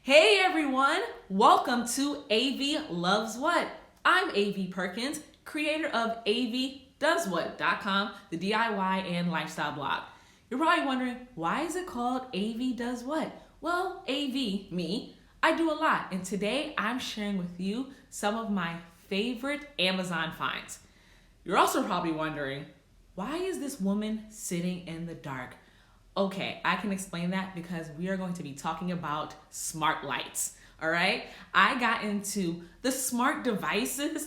Hey everyone, welcome to AV Loves What. I'm AV Perkins, creator of avdoeswhat.com, the DIY and lifestyle blog. You're probably wondering, why is it called AV Does What? Well, AV, me, I do a lot, and today I'm sharing with you some of my favorite Amazon finds. You're also probably wondering, why is this woman sitting in the dark? Okay, I can explain that because we are going to be talking about smart lights, all right? I got into the smart devices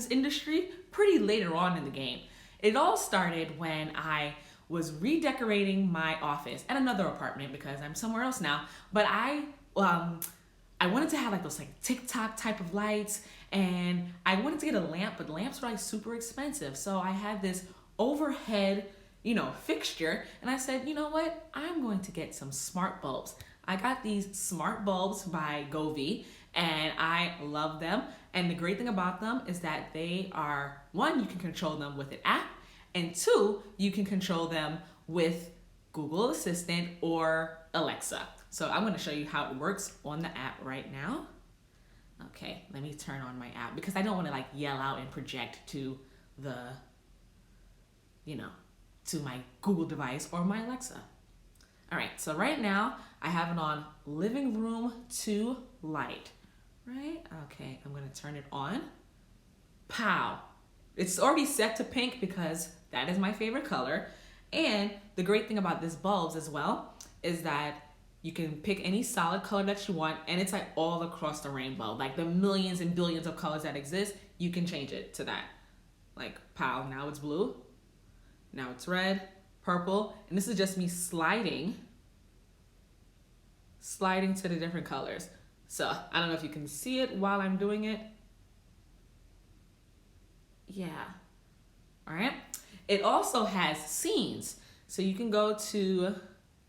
industry pretty later on in the game. It all started when I was redecorating my office at another apartment because I'm somewhere else now, but I wanted to have those TikTok type of lights, and I wanted to get a lamp, but lamps were super expensive. So I had this overhead fixture, and I said, you know what, I'm going to get some smart bulbs. I got these smart bulbs by Govee, and I love them. And the great thing about them is that they are, one, you can control them with an app, and two, you can control them with Google Assistant or Alexa. So I'm going to show you how it works on the app right now. Okay, let me turn on my app because I don't want to yell out and project to the, to my Google device or my Alexa. All right, so right now I have it on living room to light, right? Okay, I'm gonna turn it on. Pow! It's already set to pink because that is my favorite color. And the great thing about this bulbs as well is that you can pick any solid color that you want, and it's all across the rainbow. The millions and billions of colors that exist, you can change it to that. Pow, now it's blue. Now it's red, purple, and this is just me sliding to the different colors. So I don't know if you can see it while I'm doing it. Yeah. All right. It also has scenes. So you can go to,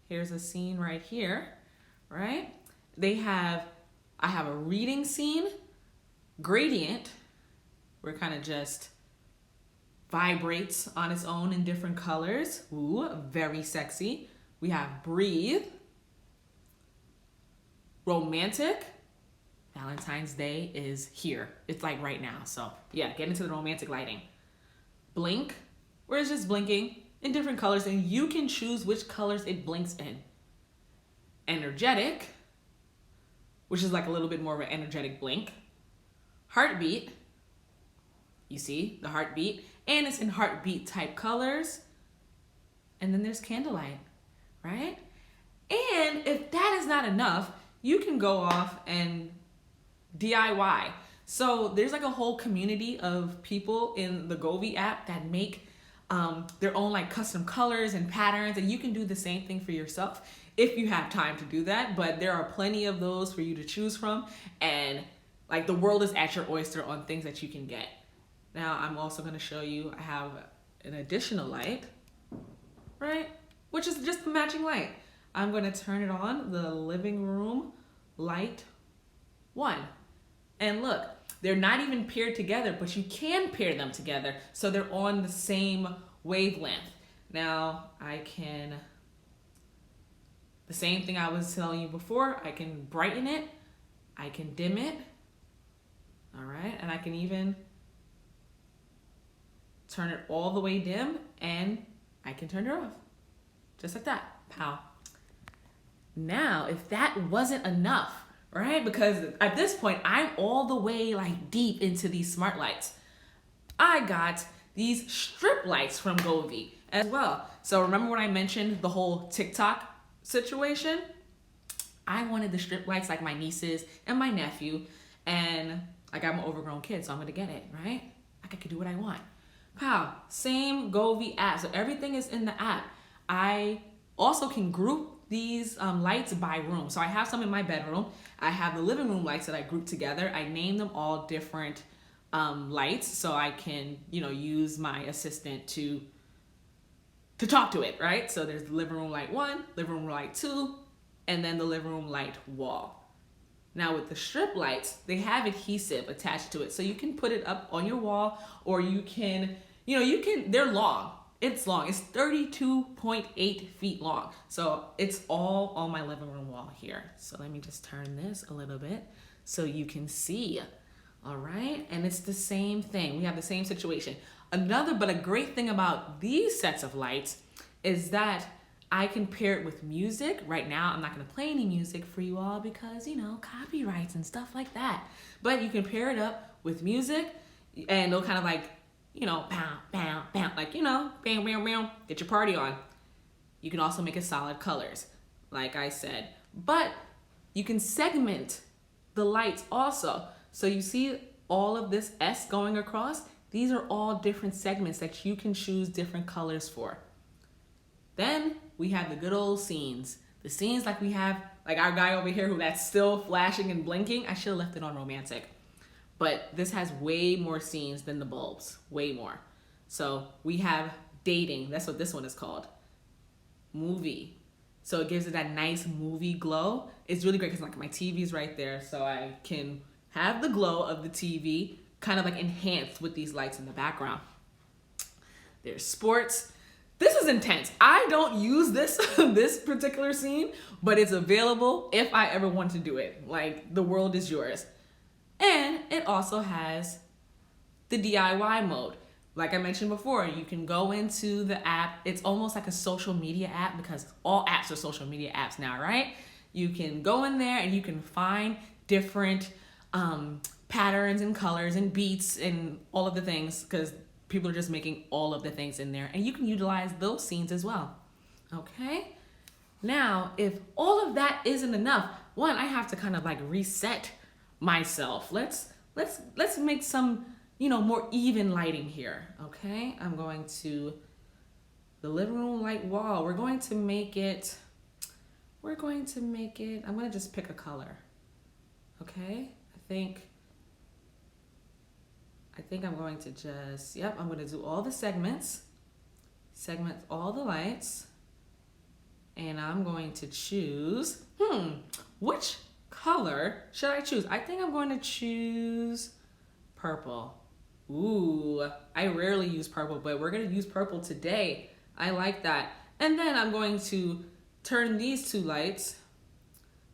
here's a scene right here, right? I have a reading scene, gradient, where it kind of just vibrates on its own in different colors. Ooh, very sexy. We have breathe, romantic. Valentine's Day is here. It's right now. So yeah, get into the romantic lighting. Blink, where it's just blinking in different colors, and you can choose which colors it blinks in. Energetic, which is a little bit more of an energetic blink. Heartbeat, you see the heartbeat, and it's in heartbeat type colors. And then there's candlelight, right? And if that is not enough, you can go off and DIY. So there's a whole community of people in the Govee app that make their own custom colors and patterns, and you can do the same thing for yourself if you have time to do that. But there are plenty of those for you to choose from, and the world is at your oyster on things that you can get. Now I'm also going to show you, I have an additional light, right? Which is just the matching light. I'm going to turn it on, the living room light 1. And look, they're not even paired together, but you can pair them together so they're on the same wavelength. Now the same thing I was telling you before, I can brighten it, I can dim it, all right? And I can even turn it all the way dim, and I can turn it off. Just like that. Pow. Now, if that wasn't enough, right? Because at this point, I'm all the way deep into these smart lights. I got these strip lights from Govee as well. So remember when I mentioned the whole TikTok situation? I wanted the strip lights my nieces and my nephew, and I'm an overgrown kid, so I'm gonna get it, right? I can do what I want. Pow, same Govee app. So everything is in the app. I also can group these lights by room. So I have some in my bedroom. I have the living room lights that I group together. I name them all different lights so I can, use my assistant to talk to it, right? So there's the living room light 1, living room light 2, and then the living room light wall. Now with the strip lights, they have adhesive attached to it. So you can put it up on your wall, or you can, they're long. It's long. It's 32.8 feet long. So it's all on my living room wall here. So let me just turn this a little bit so you can see. All right, and it's the same thing. We have the same situation. But a great thing about these sets of lights is that I can pair it with music. Right now, I'm not gonna play any music for you all because, you know, copyrights and stuff like that. But you can pair it up with music and they'll kind of like, you know, pow, pow, pow, like, you know, bam, bam, bam, get your party on. You can also make it solid colors, like I said. But you can segment the lights also. So you see all of this S going across? These are all different segments that you can choose different colors for. Then we have the good old scenes. The scenes like we have, like our guy over here who that's still flashing and blinking. I should have left it on romantic. But this has way more scenes than the bulbs, way more. So we have dating, that's what this one is called. Movie. So it gives it that nice movie glow. It's really great because like my TV's right there, so I can have the glow of the TV kind of like enhanced with these lights in the background. There's sports. This is intense. I don't use this this particular scene, but it's available if I ever want to do it. Like, the world is yours. And it also has the DIY mode. Like I mentioned before, you can go into the app. It's almost like a social media app because all apps are social media apps now, right? You can go in there and you can find different patterns and colors and beats and all of the things because people are just making all of the things in there, and you can utilize those scenes as well. Okay? Now, if all of that isn't enough, one, I have to kind of like reset myself. Let's make some, you know, more even lighting here. Okay? I'm going to the living room light wall. I'm going to just pick a color. Okay? I think I'm going to just, I'm going to do all the segment all the lights, and I'm going to choose, which color should I choose? I think I'm going to choose purple. Ooh, I rarely use purple, but we're going to use purple today. I like that. And then I'm going to turn these two lights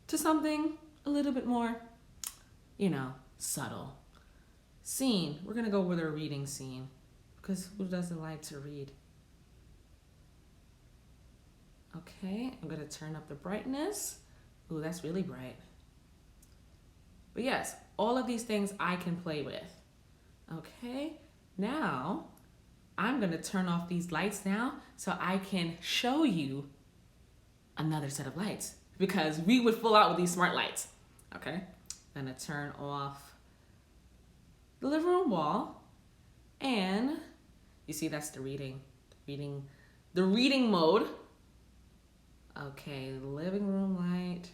to something a little bit more, you know, subtle. Scene, we're gonna go with a reading scene because who doesn't like to read? Okay, I'm gonna turn up the brightness. Ooh, that's really bright. But yes, all of these things I can play with. Okay, now I'm gonna turn off these lights now so I can show you another set of lights because we would full out with these smart lights. Okay, I'm gonna turn off the living room wall, and you see that's the reading mode. Okay, living room light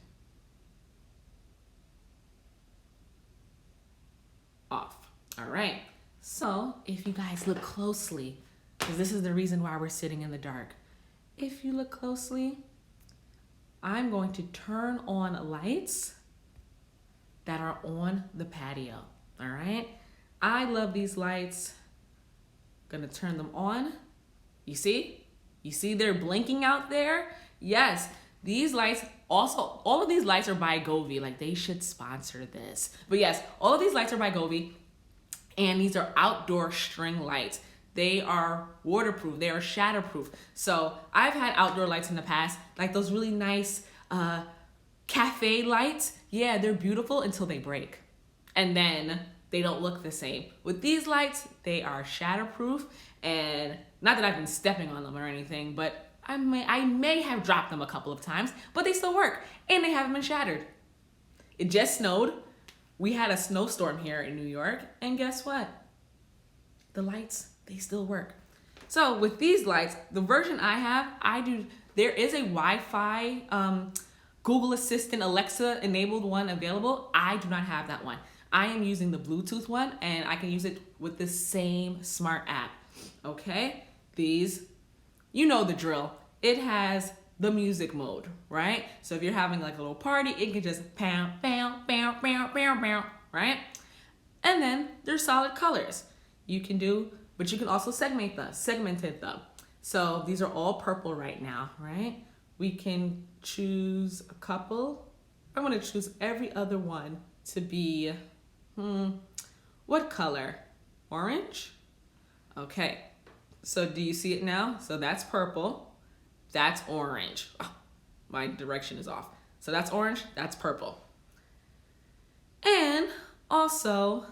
off. All right, so if you guys look closely, because this is the reason why we're sitting in the dark, if you look closely, I'm going to turn on lights that are on the patio. All right, I love these lights. Gonna turn them on. You see they're blinking out there? Yes, these lights also, all of these lights are by Govee. Like, they should sponsor this. But yes, all of these lights are by Govee, and these are outdoor string lights. They are waterproof, they are shatterproof. So I've had outdoor lights in the past, like those really nice cafe lights. Yeah, they're beautiful until they break. And then they don't look the same. With these lights, they are shatterproof, and not that I've been stepping on them or anything, but I may have dropped them a couple of times, but they still work, and they haven't been shattered. It just snowed. We had a snowstorm here in New York, and guess what? The lights, they still work. So with these lights, the version I have, there is a Wi-Fi, Google Assistant, Alexa enabled one available. I do not have that one. I am using the Bluetooth one, and I can use it with the same smart app. Okay? These, you know the drill. It has the music mode, right? So if you're having like a little party, it can just pound, pound, pound, pound, pound, pound, right? And then there's solid colors. You can do, but you can also segment them. So these are all purple right now, right? We can choose a couple. I'm gonna choose every other one to be, what color? Orange? Okay, so do you see it now? So that's purple, that's orange. Oh, my direction is off. So that's orange, that's purple. And also,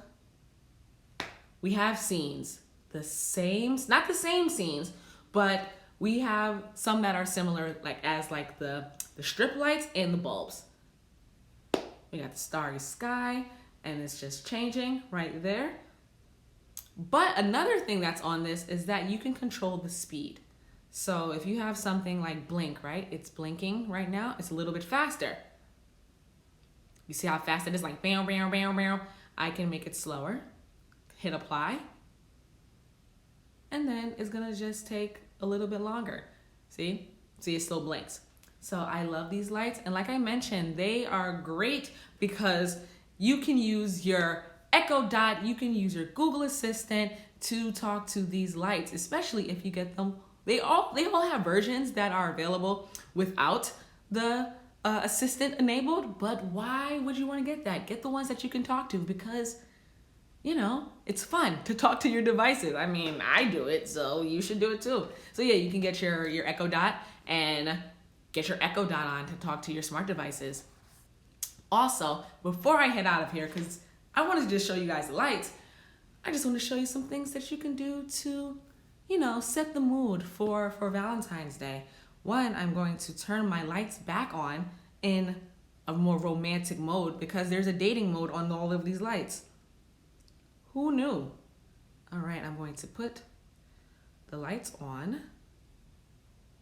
we have scenes. The same, not the same scenes, but we have some that are similar, like the strip lights and the bulbs. We got the starry sky, and it's just changing right there. But another thing that's on this is that you can control the speed. So if you have something like blink, right? It's blinking right now. It's a little bit faster. You see how fast it is? Like bam, bam, bam, bam. I can make it slower. Hit apply. And then it's gonna just take a little bit longer. See, it still blinks. So I love these lights. And like I mentioned, they are great because you can use your Echo Dot, you can use your Google Assistant to talk to these lights, especially if you get them. They all have versions that are available without the assistant enabled, but why would you want to get that? Get the ones that you can talk to because, you know, it's fun to talk to your devices. I mean, I do it, so you should do it too. So yeah, you can get your Echo Dot and get your Echo Dot on to talk to your smart devices. Also, before I head out of here, because I wanted to just show you guys the lights, I just want to show you some things that you can do to, you know, set the mood for Valentine's Day. One, I'm going to turn my lights back on in a more romantic mode because there's a dating mode on all of these lights. Who knew? All right, I'm going to put the lights on,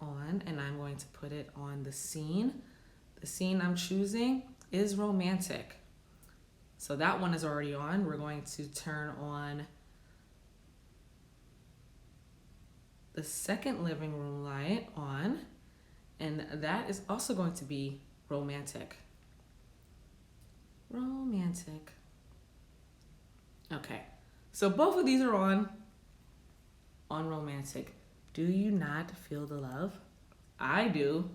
and I'm going to put it on the scene. The scene I'm choosing is romantic. So that one is already on. We're going to turn on the second living room light on, and that is also going to be romantic. Romantic. Okay, so both of these are on romantic. Do you not feel the love? I do.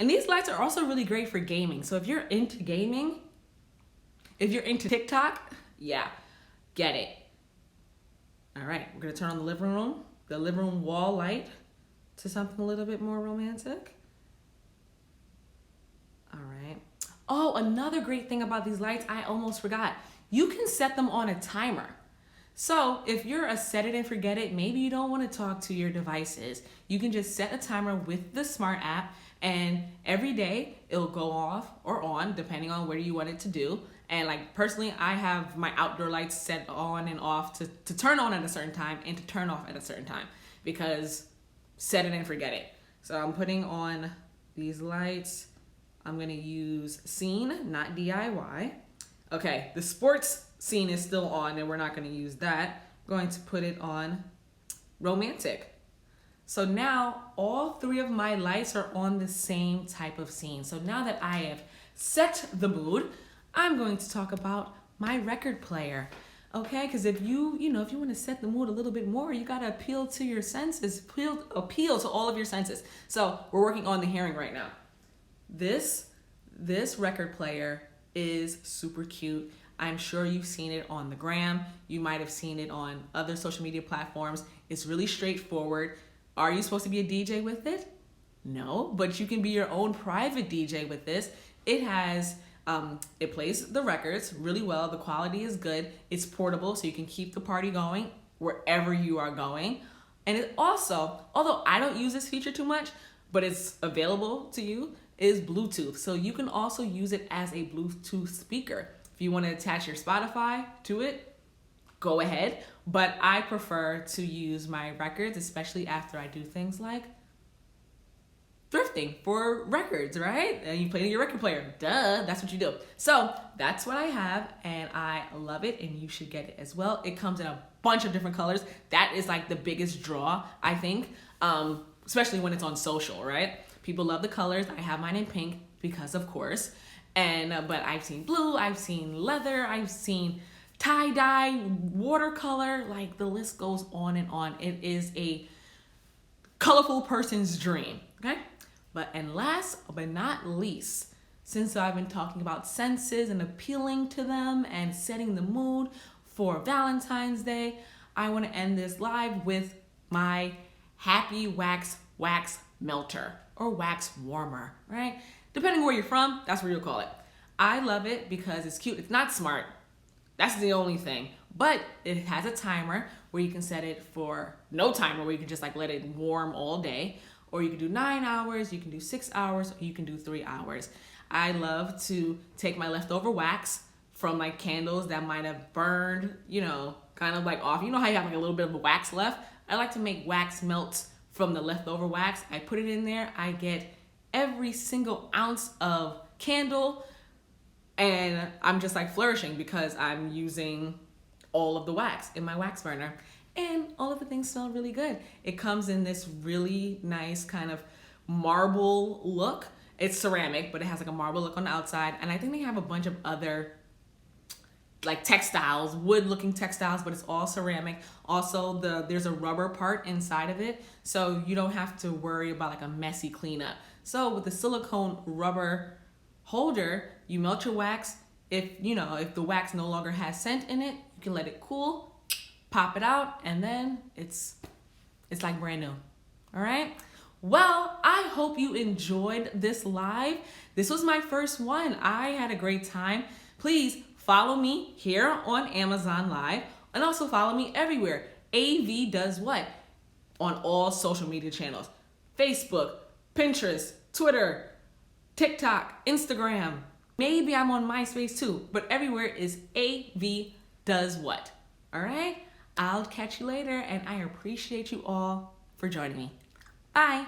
And these lights are also really great for gaming. So if you're into gaming, if you're into TikTok, yeah, get it. All right, we're gonna turn on the living room wall light to something a little bit more romantic. All right. Oh, another great thing about these lights, I almost forgot. You can set them on a timer. So if you're a set it and forget it, maybe you don't want to talk to your devices, you can just set a timer with the smart app, and every day it'll go off or on depending on what you want it to do. And like personally, I have my outdoor lights set on and off to turn on at a certain time and to turn off at a certain time because set it and forget it. So I'm putting on these lights. I'm gonna use scene, not DIY. Okay, the sports scene is still on and we're not gonna use that. I'm going to put it on romantic. So now all three of my lights are on the same type of scene. So now that I have set the mood, I'm going to talk about my record player. Okay, because if you want to set the mood a little bit more, you gotta appeal to your senses, appeal to all of your senses. So we're working on the hearing right now. This record player is super cute. I'm sure you've seen it on the gram. You might have seen it on other social media platforms. It's really straightforward. Are you supposed to be a DJ with it? No, but you can be your own private DJ with this. It has, it plays the records really well. The quality is good. It's portable, so you can keep the party going wherever you are going. And it also, although I don't use this feature too much, but it's available to you, is Bluetooth. So you can also use it as a Bluetooth speaker. If you want to attach your Spotify to it, go ahead. But I prefer to use my records, especially after I do things like thrifting for records, right? And you play in your record player. Duh, that's what you do. So that's what I have, and I love it, and you should get it as well. It comes in a bunch of different colors. That is like the biggest draw, I think, especially when it's on social, right? People love the colors. I have mine in pink because, of course. And but I've seen blue, I've seen leather, I've seen tie-dye, watercolor, like the list goes on and on. It is a colorful person's dream, okay? And last but not least, since I've been talking about senses and appealing to them and setting the mood for Valentine's Day, I want to end this live with my Happy Wax Melter or wax warmer, right? Depending where you're from, that's what you'll call it. I love it because it's cute. It's not smart. That's the only thing. But it has a timer where you can set it for no timer, where you can just like let it warm all day. Or you can do 9 hours, you can do 6 hours, or you can do 3 hours. I love to take my leftover wax from like candles that might have burned, you know, kind of like off. You know how you have like a little bit of wax left? I like to make wax melts from the leftover wax. I put it in there. I get every single ounce of candle, and I'm just like flourishing because I'm using all of the wax in my wax burner. And all of the things smell really good. It comes in this really nice kind of marble look. It's ceramic, but it has like a marble look on the outside. And I think they have a bunch of other like textiles, wood looking textiles, but it's all ceramic. Also, there's a rubber part inside of it, so you don't have to worry about like a messy cleanup. So with the silicone rubber holder, you melt your wax. If the wax no longer has scent in it, you can let it cool, pop it out, and then it's like brand new. All right. Well, I hope you enjoyed this live. This was my first one. I had a great time. Please follow me here on Amazon Live, and also follow me everywhere. AV Does What on all social media channels: Facebook, Pinterest, Twitter, TikTok, Instagram. Maybe I'm on MySpace too, but everywhere is AV Does What. All right? I'll catch you later, and I appreciate you all for joining me. Bye.